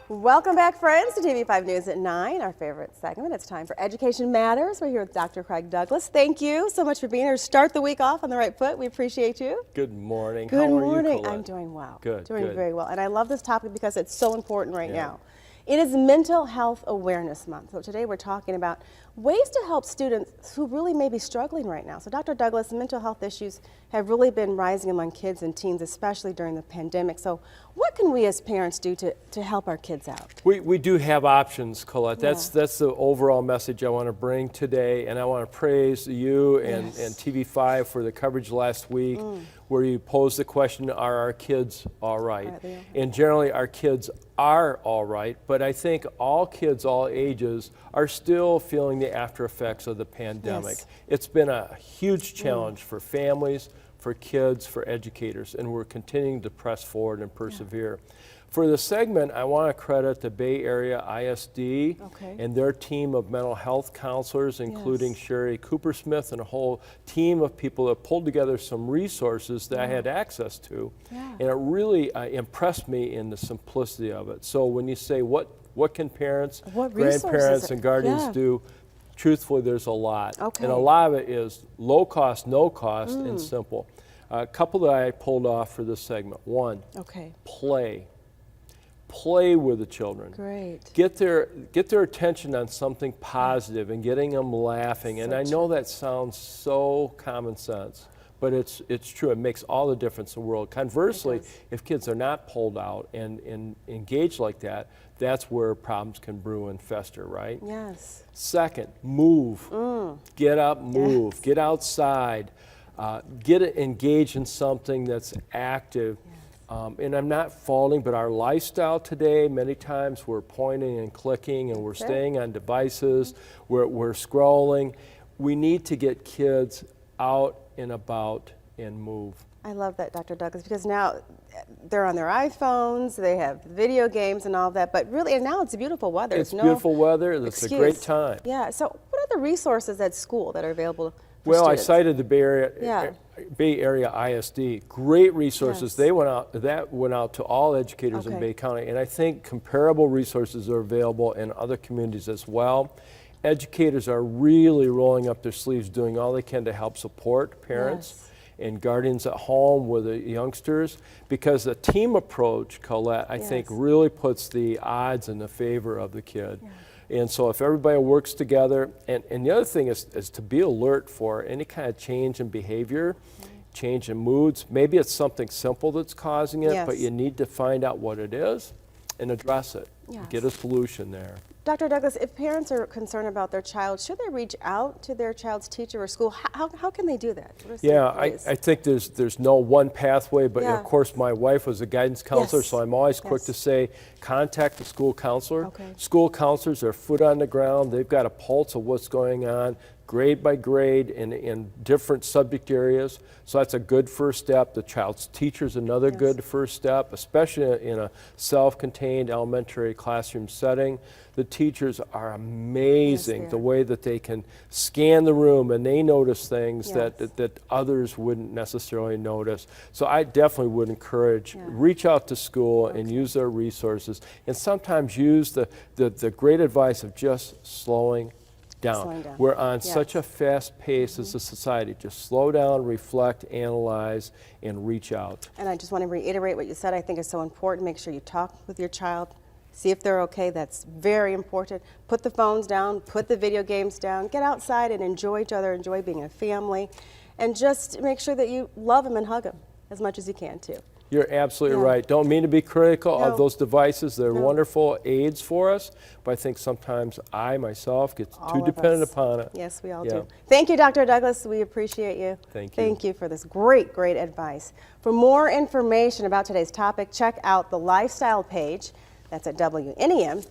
Welcome back, friends, to TV5 News at 9, our favorite segment. It's time for Education Matters. We're here with Dr. Craig Douglas. Thank you so much for being here. Start the week off on the right foot. We appreciate you. Good morning. Good How morning. are you, Colette? I'm doing well. Good. Doing very well. And I love this topic because it's so important right now. It is Mental Health Awareness Month. So today we're talking about ways to help students who really may be struggling right now. So Dr. Douglas, mental health issues have really been rising among kids and teens, especially during the pandemic. So what can we as parents do to help our kids out? We do have options, Colette. That's the overall message I want to bring today. And I want to praise you and TV5 for the coverage last week where you posed the question, are our kids all right? And generally our kids are all right, but I think all kids, all ages, are still feeling the after effects of the pandemic. It's been a huge challenge for families, for kids, for educators, and we're continuing to press forward and persevere. For the segment, I want to credit the Bay Area ISD and their team of mental health counselors, including Sherry Coopersmith and a whole team of people that pulled together some resources that I had access to. And it really impressed me in the simplicity of it. So when you say, what can parents, grandparents, and guardians do? Truthfully, there's a lot. And a lot of it is low cost, no cost, and simple. A couple that I pulled off for this segment. One, play. Play with the children. Get their attention on something positive and getting them laughing. And I know that sounds so common sense, but it's true. It makes all the difference in the world. Conversely, if kids are not pulled out and engaged like that, that's where problems can brew and fester, right? Second, move. Get up, move. Get outside. Get engaged in something that's active. And I'm not faulting, but our lifestyle today, many times we're pointing and clicking and we're staying on devices, we're scrolling. We need to get kids out and about and move. I love that, Dr. Douglas, because now they're on their iPhones, they have video games and all of that, but really, and now it's beautiful weather. It's beautiful weather, it's a great time. So what are the resources at school that are available for students? I cited the Bay Area ISD, great resources. They went out to all educators in Bay County, and I think comparable resources are available in other communities as well. Educators are really rolling up their sleeves, doing all they can to help support parents and guardians at home with the youngsters, because the team approach, Colette, I think really puts the odds in the favor of the kid. And so if everybody works together, and the other thing is to be alert for any kind of change in behavior, change in moods. Maybe it's something simple that's causing it, but you need to find out what it is and address it. Get a solution there. Dr. Douglas, if parents are concerned about their child, should they reach out to their child's teacher or school? How can they do that? I think there's no one pathway, but of course my wife was a guidance counselor, so I'm always quick to say contact the school counselor. School counselors are foot on the ground. They've got a pulse of what's going on, grade by grade in different subject areas. So that's a good first step. The child's teacher is another good first step, especially in a self-contained elementary classroom setting. The teachers are amazing, the way that they can scan the room and they notice things that others wouldn't necessarily notice. So I definitely would encourage, reach out to school and use their resources, and sometimes use the great advice of just slowing down. We're on such a fast pace as a society. Just slow down, reflect, analyze, and reach out. And I just want to reiterate what you said. I think is so important. Make sure you talk with your child. See if they're okay. That's very important. Put the phones down, put the video games down, get outside and enjoy each other, enjoy being a family, and just make sure that you love them and hug them as much as you can too. You're absolutely right. Don't mean to be critical of those devices. They're wonderful aids for us, but I think sometimes I myself get too dependent upon it. Yes, we all do. Thank you, Dr. Douglas. We appreciate you. Thank you. Thank you for this great advice. For more information about today's topic, check out the lifestyle page. That's at WNEM.com.